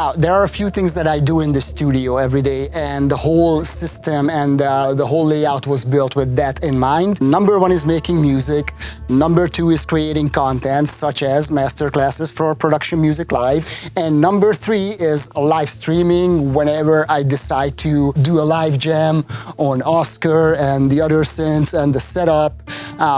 Now, there are a few things that I do in the studio every day, and the whole system and the whole layout was built with that in mind. Number one is making music. Number two is creating content, such as masterclasses for production music live. And number three is live streaming whenever I decide to do a live jam on Oscar and the other synths and the setup.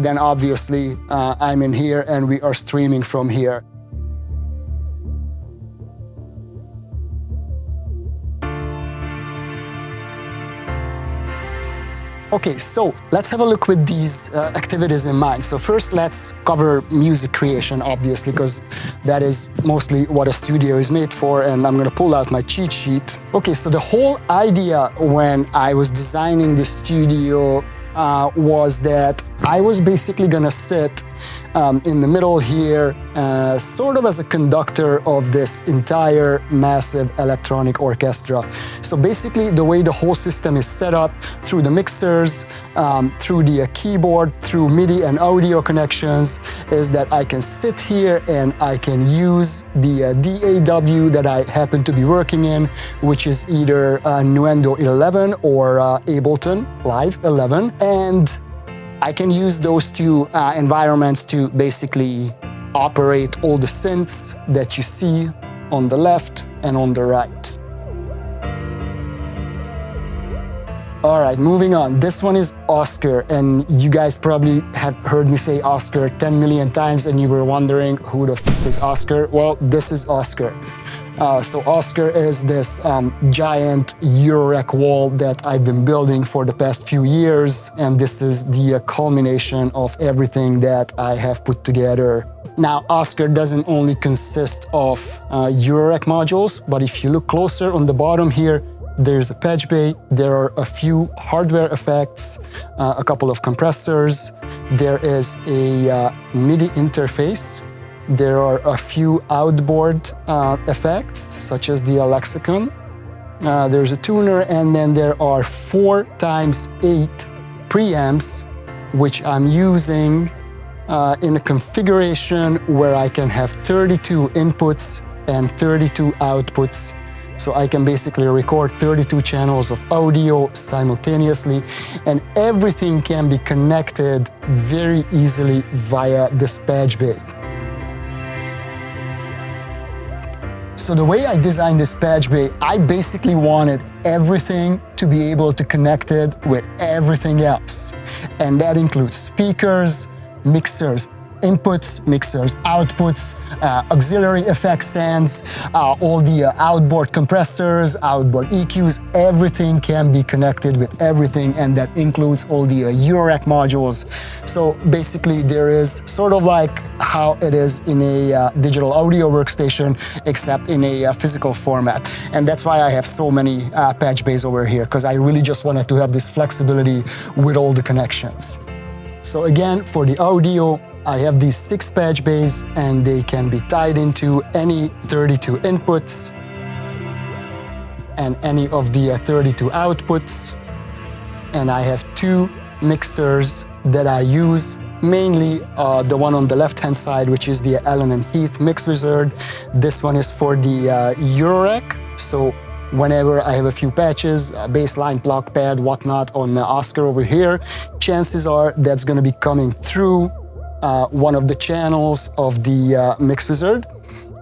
Then obviously I'm in here and we are streaming from here. Okay, so let's have a look with these activities in mind. So first, let's cover music creation, obviously, because that is mostly what a studio is made for, and I'm gonna pull out my cheat sheet. Okay, so the whole idea when I was designing the studio was that I was basically gonna sit in the middle here, sort of as a conductor of this entire massive electronic orchestra. So basically the way the whole system is set up through the mixers, through the keyboard, through MIDI and audio connections, is that I can sit here and I can use the DAW that I happen to be working in, which is either Nuendo 11 or Ableton Live 11. And I can use those two environments to basically operate all the synths that you see on the left and on the right. All right, moving on. This one is Oscar, and you guys probably have heard me say Oscar 10 million times and you were wondering who the f is Oscar. Well, this is Oscar. So Oscar is this giant Eurorack wall that I've been building for the past few years, and this is the culmination of everything that I have put together. Now, Oscar doesn't only consist of Eurorack modules, but if you look closer on the bottom here, there's a PATCHBAY, there are a few hardware effects, a couple of compressors, there is a MIDI interface, there are a few outboard effects, such as the lexicon. There's a tuner, and then there are 4x8 preamps, which I'm using in a configuration where I can have 32 inputs and 32 outputs. So I can basically record 32 channels of audio simultaneously, and everything can be connected very easily via this PATCHBAY. So the way I designed this PATCHBAY, I basically wanted everything to be able to connect it with everything else. And that includes speakers, mixers, inputs, mixers, outputs, auxiliary effect stands, all the outboard compressors, outboard EQs, everything can be connected with everything, and that includes all the Eurorack modules. So basically there is sort of like how it is in a digital audio workstation, except in a physical format. And that's why I have so many PATCHBAYs over here, because I really just wanted to have this flexibility with all the connections. So again, for the audio, I have these 6 PATCHBAYs, and they can be tied into any 32 inputs and any of the 32 outputs. And I have 2 mixers that I use, mainly the one on the left-hand side, which is the Allen&Heath MixWizard. This one is for the Eurorack. So whenever I have a few patches, bassline, block pad, whatnot on Oscar over here, chances are that's going to be coming through one of the channels of the MixWizard.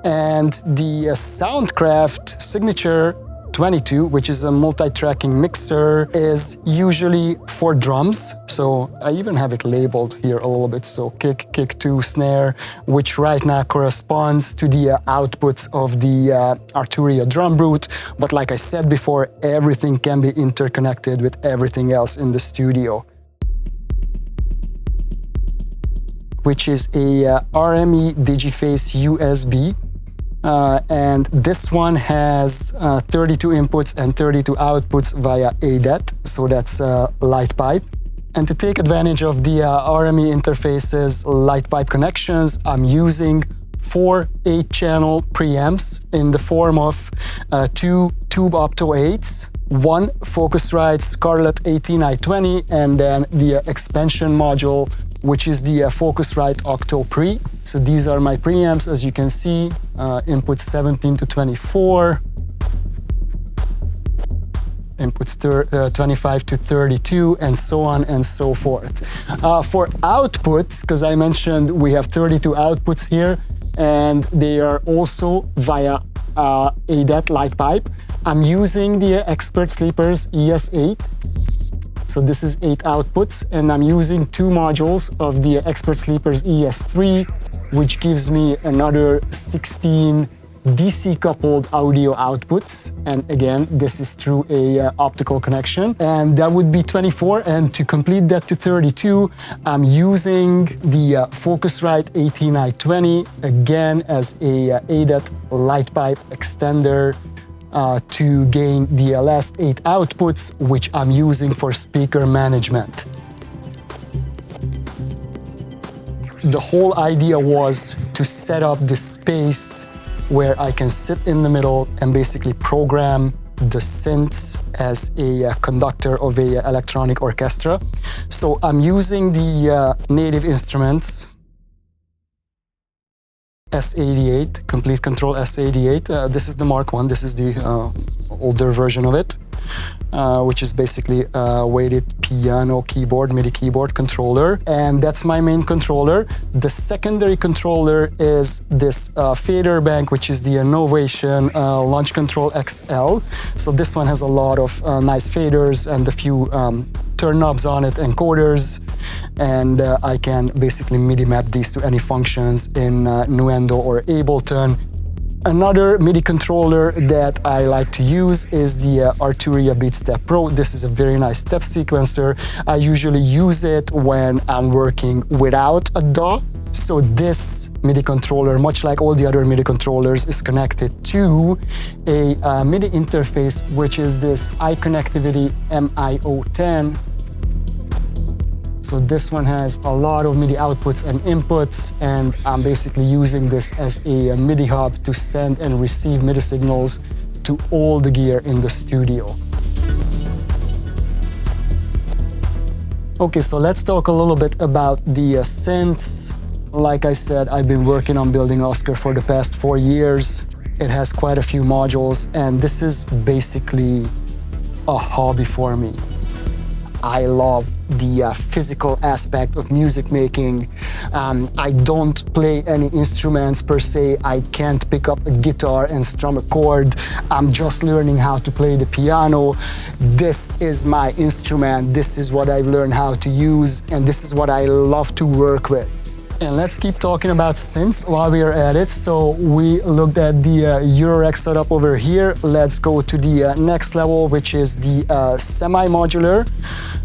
And the SoundCraft Signature 22, which is a multi-tracking mixer, is usually for drums. So I even have it labeled here a little bit. So kick, kick 2, snare, which right now corresponds to the outputs of the Arturia DRUMBRUTE. But like I said before, everything can be interconnected with everything else in the studio, which is a RME DigiFace USB. And this one has 32 inputs and 32 outputs via ADAT, so that's light pipe. And to take advantage of the RME interface's light pipe connections, I'm using 4 8-channel preamps in the form of 2 Tube Opto 8s, 1 Focusrite Scarlett 18i20, and then the expansion module, which is the Focusrite Octo Pre. So these are my preamps, as you can see, inputs 17 to 24, inputs 25 to 32, and so on and so forth. For outputs, because I mentioned we have 32 outputs here, and they are also via ADAT light pipe. I'm using the Expert Sleepers ES8. So this is 8 outputs, and I'm using 2 modules of the Expert Sleepers ES3, which gives me another 16 DC coupled audio outputs. And again, this is through a optical connection, and that would be 24. And to complete that to 32, I'm using the Focusrite 8920 again as a ADAT light pipe extender to gain the last 8 outputs, which I'm using for speaker management. The whole idea was to set up this space where I can sit in the middle and basically program the synths as a conductor of a electronic orchestra. So I'm using the native instruments S88, Komplete Kontrol S88. This is the Mark I. This is the older version of it, which is basically a weighted piano keyboard, MIDI keyboard controller. And that's my main controller. The secondary controller is this fader bank, which is the Innovation Launch Control XL. So this one has a lot of nice faders and a few turn knobs on it, encoders, and I can basically MIDI map these to any functions in Nuendo or Ableton. Another MIDI controller that I like to use is the Arturia Beatstep Pro. This is a very nice step sequencer. I usually use it when I'm working without a DAW. So this MIDI controller, much like all the other MIDI controllers, is connected to a MIDI interface, which is this iConnectivity MIO10. So this one has a lot of MIDI outputs and inputs, and I'm basically using this as a MIDI hub to send and receive MIDI signals to all the gear in the studio. Okay, so let's talk a little bit about the synths. Like I said, I've been working on building Oscar for the past 4 years. It has quite a few modules, and this is basically a hobby for me. I love the physical aspect of music making. I don't play any instruments per se. I can't pick up a guitar and strum a chord. I'm just learning how to play the piano. This is my instrument. This is what I've learned how to use, and this is what I love to work with. And let's keep talking about synths while we are at it. So we looked at the Eurorack setup over here. Let's go to the next level, which is the semi-modular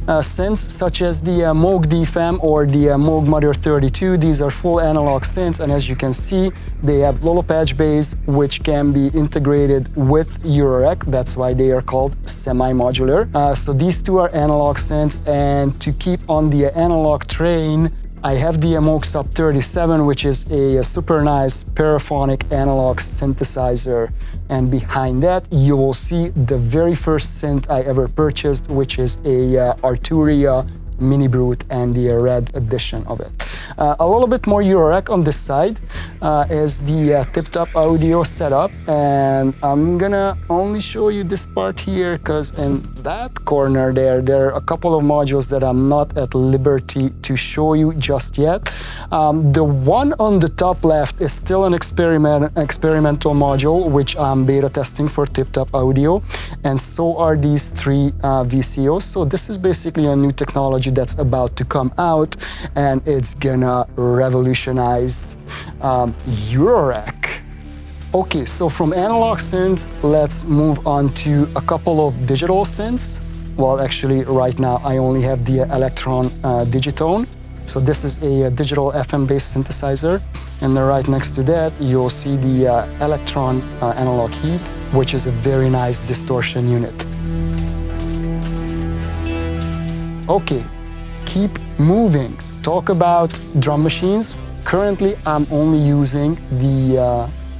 synths, such as the Moog DFM or the Moog Mother 32. These are full analog synths, and as you can see, they have PATCHBAYs, which can be integrated with Eurorack. That's why they are called semi-modular. So these two are analog synths, and to keep on the analog train, I have the Moog Sub 37, which is a super nice paraphonic analog synthesizer. And behind that, you will see the very first synth I ever purchased, which is a Arturia Mini Brute and the red edition of it. A little bit more Eurorack on this side is the tip-top audio setup, and I'm gonna only show you this part here because in that corner there are a couple of modules that I'm not at liberty to show you just yet. The one on the top left is still an experimental module, which I'm beta testing for tip-top audio, and so are these 3 VCOs. So this is basically a new technology that's about to come out, and it's gonna revolutionize Eurorack. Okay, so from analog synths, let's move on to a couple of digital synths. Well, actually, right now I only have the Elektron Digitakt. So this is a digital FM-based synthesizer, and right next to that, you'll see the Elektron Analog Heat, which is a very nice distortion unit. Okay, keep moving. Talk about drum machines. Currently, I'm only using the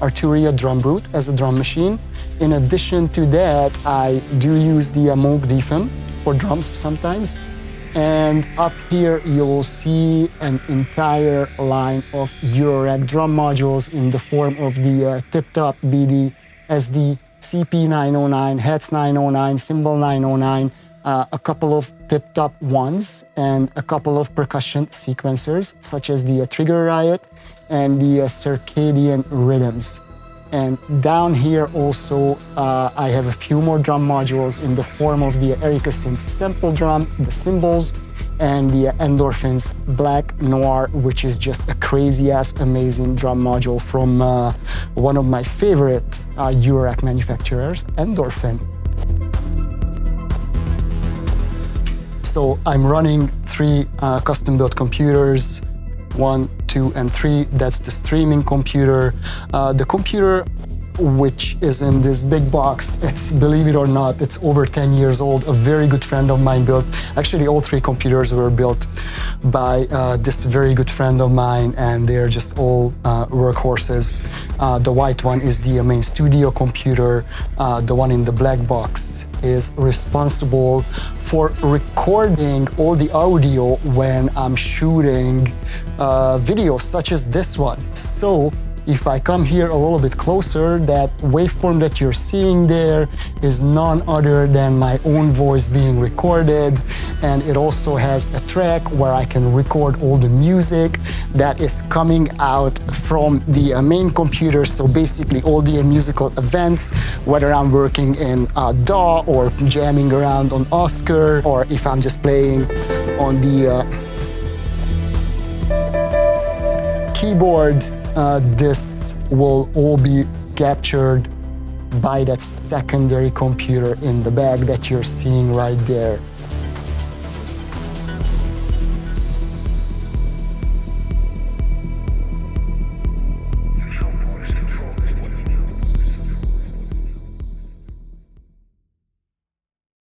Arturia DRUMBRUTE as a drum machine. In addition to that, I do use the Moog DFM for drums sometimes. And up here you will see an entire line of Eurorack drum modules in the form of the tip-top BD, SD, CP909, Heads 909, Cymbal 909, a couple of tip-top ones, and a couple of percussion sequencers such as the Trigger Riot and the Circadian Rhythms. And down here also I have a few more drum modules in the form of the Erica Synths sample drum, the cymbals, and the Endorphins Black Noir, which is just a crazy-ass amazing drum module from one of my favorite Eurorack manufacturers, Endorphin. So I'm running 3 custom-built computers, 1, 2, and 3. That's the streaming computer. The computer, which is in this big box, it's, believe it or not, it's over 10 years old. A very good friend of mine built. Actually, all 3 computers were built by this very good friend of mine, and they're just all workhorses. The white one is the main studio computer. The one in the black box is responsible for recording all the audio when I'm shooting videos such as this one. So if I come here a little bit closer, that waveform that you're seeing there is none other than my own voice being recorded, and it also has a track where I can record all the music that is coming out from the main computer. So basically all the musical events, whether I'm working in DAW or jamming around on Oscar, or if I'm just playing on the keyboard, this will all be captured by that secondary computer in the back that you're seeing right there.